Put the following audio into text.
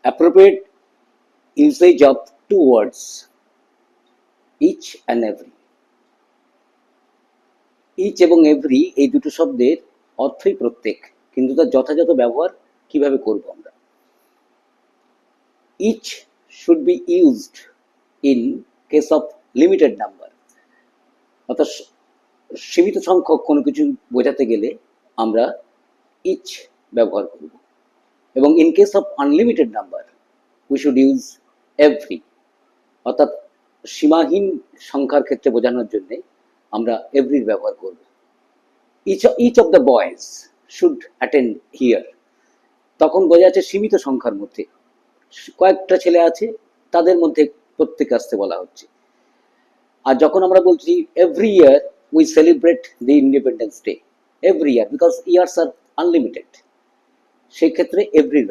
appropriate usage of two words, each and every. each এবং every এই দুটো শব্দের অর্থই প্রত্যেক, কিন্তু তার যথাযথ ব্যবহার কিভাবে করব আমরা। each should be used in case of limited number, অর্থাৎ সীমিত সংখ্যক কোনো কিছু বোঝাতে গেলে আমরা each ব্যবহার করব, এবং in case of unlimited number we should use every, অর্থাৎ সীমাহীন সংখ্যার ক্ষেত্রে বোঝানোর জন্য আমরা every ব্যবহার করব। each of the boys should attend here, তখন বোঝা যাচ্ছে সীমিত সংখ্যার মধ্যে কয়েকটা ছেলে আছে, তাদের মধ্যে প্রত্যেকে আসতে বলা হচ্ছে। আর যখন আমরা বলছি every year we celebrate the Independence Day, every year, because years are unlimited, সেই ক্ষেত্রে every